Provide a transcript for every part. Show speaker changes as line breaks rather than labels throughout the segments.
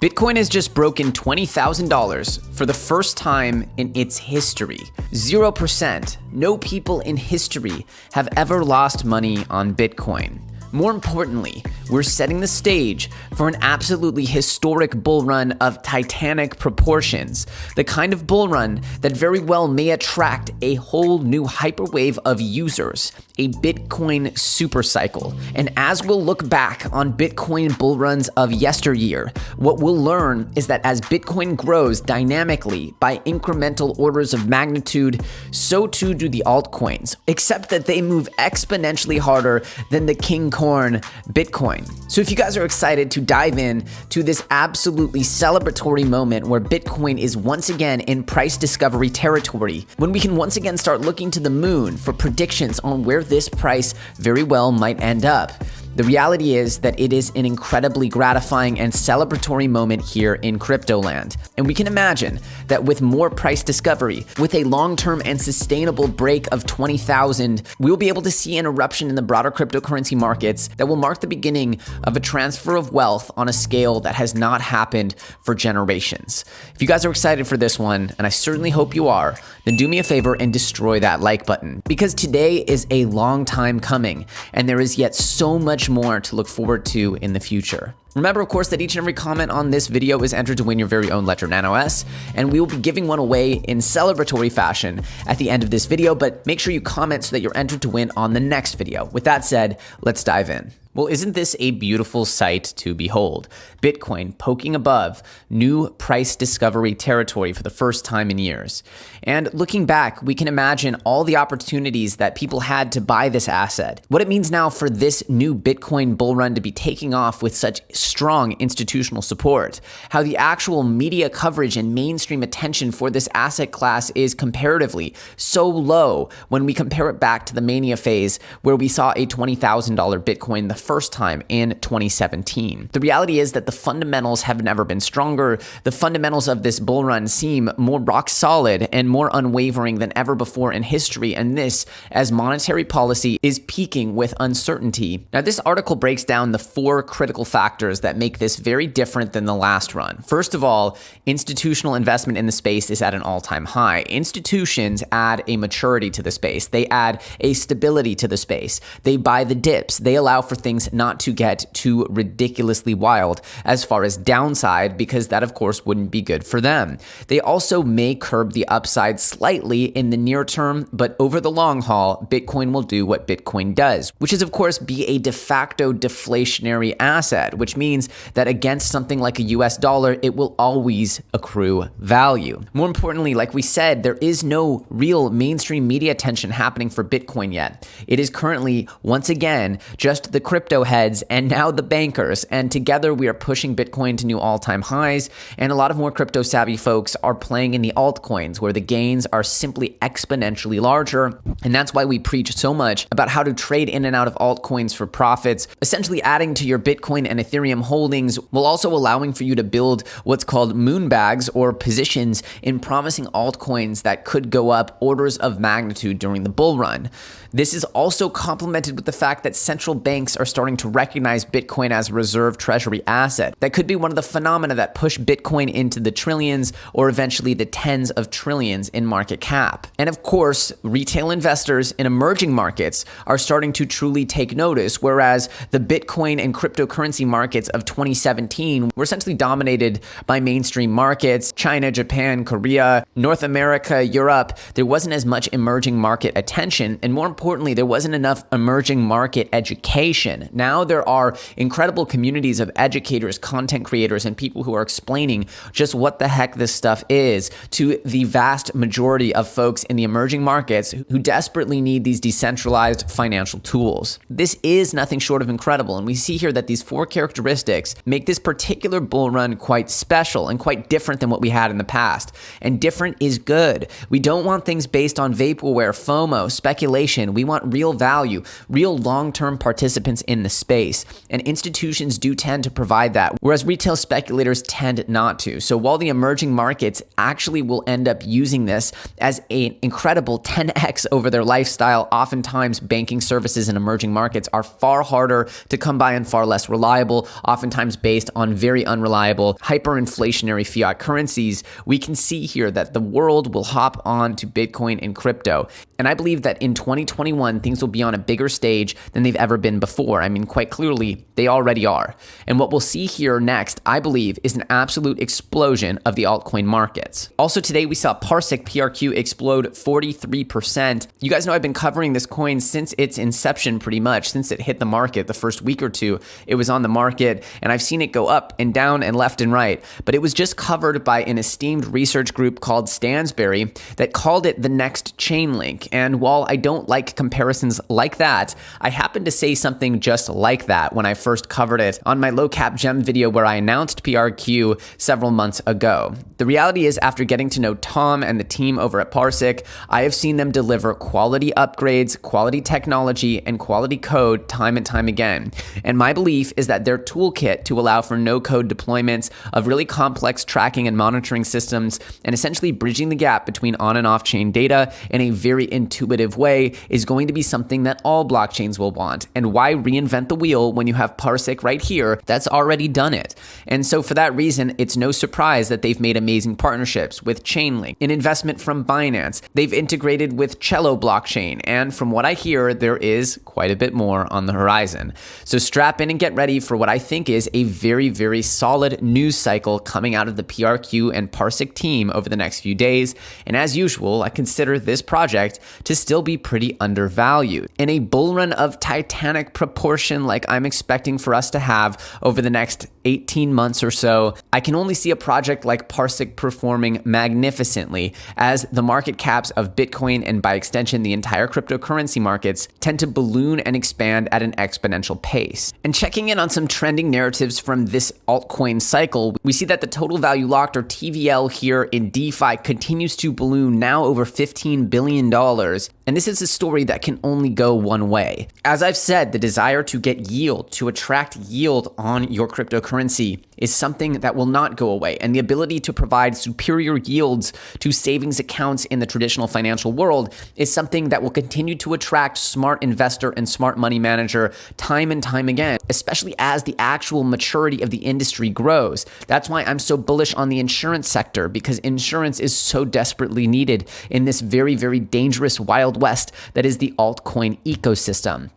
Bitcoin has just broken $20,000 for the first time in its history. 0%. No people in history have ever lost money on Bitcoin. More importantly, we're setting the stage for an absolutely historic bull run of titanic proportions, the kind of bull run that very well may attract a whole new hyperwave of users, a Bitcoin supercycle. And as we'll look back on Bitcoin bull runs of yesteryear, what we'll learn is that as Bitcoin grows dynamically by incremental orders of magnitude, so too do the altcoins, except that they move exponentially harder than the king corn Bitcoin. So if you guys are excited to dive in to this absolutely celebratory moment where Bitcoin is once again in price discovery territory, when we can once again start looking to the moon for predictions on where this price very well might end up. The reality is that it is an incredibly gratifying and celebratory moment here in crypto land. And we can imagine that with more price discovery, with a long-term and sustainable break of 20,000, we will be able to see an eruption in the broader cryptocurrency markets that will mark the beginning of a transfer of wealth on a scale that has not happened for generations. If you guys are excited for this one, and I certainly hope you are, then do me a favor and destroy that like button, because today is a long time coming, and there is yet so much more to look forward to in the future. Remember, of course, that each and every comment on this video is entered to win your very own Ledger Nano S, and we will be giving one away in celebratory fashion at the end of this video, but make sure you comment so that you're entered to win on the next video. With that said, let's dive in. Well, isn't this a beautiful sight to behold? Bitcoin poking above new price discovery territory for the first time in years. And looking back, we can imagine all the opportunities that people had to buy this asset. What it means now for this new Bitcoin bull run to be taking off with such strong institutional support. How the actual media coverage and mainstream attention for this asset class is comparatively so low when we compare it back to the mania phase where we saw a $20,000 Bitcoin the first time in 2017. The reality is that the fundamentals have never been stronger. The fundamentals of this bull run seem more rock solid and more unwavering than ever before in history, and this as monetary policy is peaking with uncertainty. Now, this article breaks down the 4 critical factors that make this very different than the last run. First of all, institutional investment in the space is at an all-time high. Institutions add a maturity to the space. They add a stability to the space. They buy the dips. They allow for things not to get too ridiculously wild as far as downside, because that of course wouldn't be good for them. They also may curb the upside slightly in the near term, but over the long haul, Bitcoin will do what Bitcoin does, which is of course be a de facto deflationary asset, which means that against something like a US dollar, it will always accrue value. More importantly, like we said, there is no real mainstream media attention happening for Bitcoin yet. It is currently, once again, just the crypto heads and now the bankers, and together we are pushing Bitcoin to new all-time highs, and a lot of more crypto savvy folks are playing in the altcoins where the gains are simply exponentially larger, and that's why we preach so much about how to trade in and out of altcoins for profits, essentially adding to your Bitcoin and Ethereum holdings while also allowing for you to build what's called moon bags or positions in promising altcoins that could go up orders of magnitude during the bull run. This is also complemented with the fact that central banks are starting to recognize Bitcoin as a reserve treasury asset. That could be one of the phenomena that push Bitcoin into the trillions or eventually the tens of trillions in market cap. And of course, retail investors in emerging markets are starting to truly take notice, whereas the Bitcoin and cryptocurrency markets of 2017 were essentially dominated by mainstream markets, China, Japan, Korea, North America, Europe. There wasn't as much emerging market attention, and more importantly, there wasn't enough emerging market education. Now there are incredible communities of educators, content creators, and people who are explaining just what the heck this stuff is to the vast majority of folks in the emerging markets who desperately need these decentralized financial tools. This is nothing short of incredible, and we see here that these 4 characteristics make this particular bull run quite special and quite different than what we had in the past. And different is good. We don't want things based on vaporware, FOMO, speculation. We want real value, real long-term participants in the space, and institutions do tend to provide that, whereas retail speculators tend not to. So while the emerging markets actually will end up using this as an incredible 10x over their lifestyle, oftentimes banking services in emerging markets are far harder to come by and far less reliable, oftentimes based on very unreliable hyperinflationary fiat currencies. We can see here that the world will hop on to Bitcoin and crypto. And I believe that in 2021, things will be on a bigger stage than they've ever been before. I mean, quite clearly, they already are. And what we'll see here next, I believe, is an absolute explosion of the altcoin markets. Also today, we saw Parsec PRQ explode 43%. You guys know I've been covering this coin since its inception pretty much, since it hit the market the first week or two. It was on the market, and I've seen it go up and down and left and right. But it was just covered by an esteemed research group called Stansberry that called it the next chain link. And while I don't like comparisons like that, I happened to say something just like that when I first covered it on my low cap gem video where I announced PRQ several months ago. The reality is, after getting to know Tom and the team over at Parsec, I have seen them deliver quality upgrades, quality technology, and quality code time and time again. And my belief is that their toolkit to allow for no-code deployments of really complex tracking and monitoring systems and essentially bridging the gap between on and off-chain data in a very intuitive way is going to be something that all blockchains will want. And why reinvent the wheel when you have Parsec right here that's already done it? And so for that reason, it's no surprise that they've made amazing partnerships with Chainlink, an investment from Binance. They've integrated with Cello blockchain. And from what I hear, there is quite a bit more on the horizon. So strap in and get ready for what I think is a very, very solid news cycle coming out of the PRQ and Parsec team over the next few days. And as usual, I consider this project to still be pretty undervalued. In a bull run of titanic proportion like I'm expecting for us to have over the next 18 months or so, I can only see a project like Parsec performing magnificently as the market caps of Bitcoin and by extension the entire cryptocurrency markets tend to balloon and expand at an exponential pace. And checking in on some trending narratives from this altcoin cycle, we see that the total value locked, or TVL, here in DeFi continues to balloon, now over $15 billion. And this is a story that can only go one way. As I've said, the desire to get yield, to attract yield on your cryptocurrency is something that will not go away. And the ability to provide superior yields to savings accounts in the traditional financial world is something that will continue to attract smart investor and smart money manager time and time again, especially as the actual maturity of the industry grows. That's why I'm so bullish on the insurance sector, because insurance is so desperately needed in this very, very dangerous Wild West that is the altcoin ecosystem.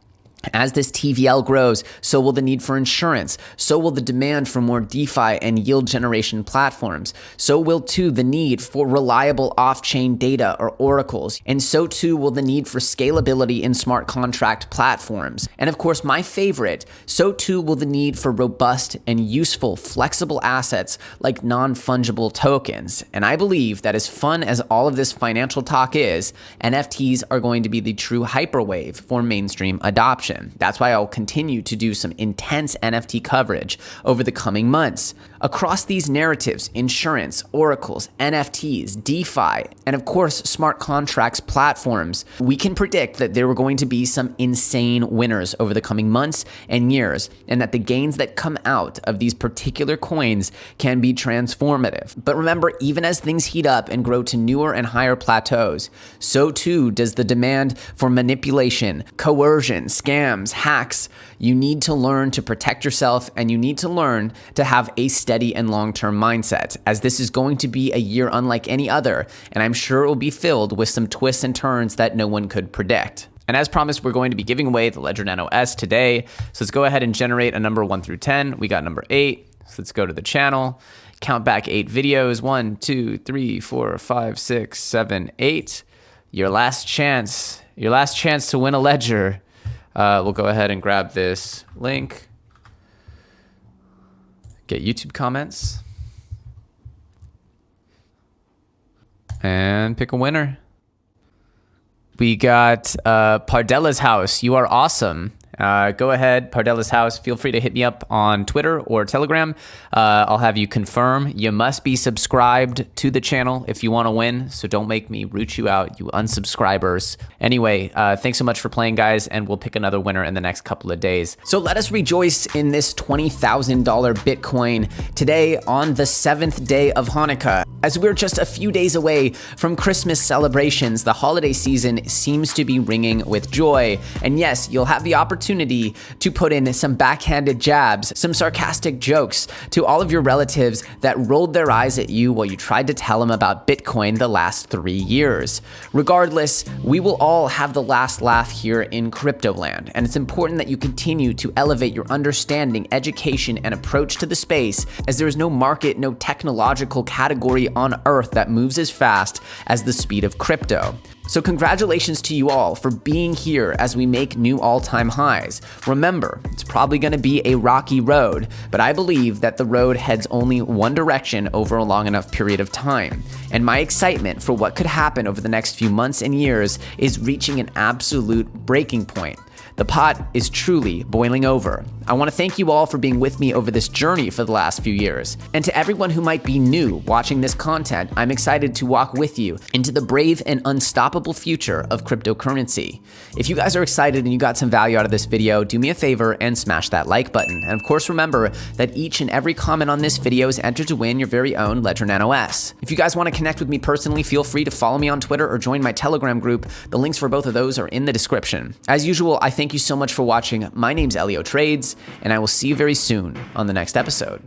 As this TVL grows, so will the need for insurance. So will the demand for more DeFi and yield generation platforms. So will too the need for reliable off-chain data or oracles. And so too will the need for scalability in smart contract platforms. And of course, my favorite, so too will the need for robust and useful flexible assets like non-fungible tokens. And I believe that as fun as all of this financial talk is, NFTs are going to be the true hyperwave for mainstream adoption. That's why I'll continue to do some intense NFT coverage over the coming months. Across these narratives, insurance, oracles, NFTs, DeFi, and of course, smart contracts platforms, we can predict that there are going to be some insane winners over the coming months and years, and that the gains that come out of these particular coins can be transformative. But remember, even as things heat up and grow to newer and higher plateaus, so too does the demand for manipulation, coercion, scams, hacks. You need to learn to protect yourself, and you need to learn to have a steady and long-term mindset, as this is going to be a year unlike any other, and I'm sure it will be filled with some twists and turns that no one could predict. And as promised, we're going to be giving away the Ledger Nano S today. So let's go ahead and generate a number 1 through 10. We got number 8. So let's go to the channel, count back 8 videos. 1, 2, 3, 4, 5, 6, 7, 8. Your last chance to win a Ledger. We'll go ahead and grab this link, get YouTube comments, and pick a winner. We got Pardella's House. You are awesome. go ahead, Pardella's House. Feel free to hit me up on Twitter or Telegram. I'll have you confirm. You must be subscribed to the channel if you want to win, so don't make me root you out, you unsubscribers. Anyway, thanks so much for playing, guys, and we'll pick another winner in the next couple of days. So let us rejoice in this $20,000 Bitcoin today on the 7th day of Hanukkah. As we're just a few days away from Christmas celebrations, the holiday season seems to be ringing with joy. And yes, you'll have the opportunity to put in some backhanded jabs, some sarcastic jokes to all of your relatives that rolled their eyes at you while you tried to tell them about Bitcoin the last 3 years. Regardless, we will all have the last laugh here in crypto land, and it's important that you continue to elevate your understanding, education, and approach to the space, as there is no market, no technological category on earth that moves as fast as the speed of crypto. So congratulations to you all for being here as we make new all-time highs. Remember, it's probably going to be a rocky road, but I believe that the road heads only one direction over a long enough period of time. And my excitement for what could happen over the next few months and years is reaching an absolute breaking point. The pot is truly boiling over. I want to thank you all for being with me over this journey for the last few years. And to everyone who might be new watching this content, I'm excited to walk with you into the brave and unstoppable future of cryptocurrency. If you guys are excited and you got some value out of this video, do me a favor and smash that like button. And of course, remember that each and every comment on this video is entered to win your very own Ledger Nano S. If you guys want to connect with me personally, feel free to follow me on Twitter or join my Telegram group. The links for both of those are in the description. As usual, I thank you so much for watching. My name's Elio Trades, and I will see you very soon on the next episode.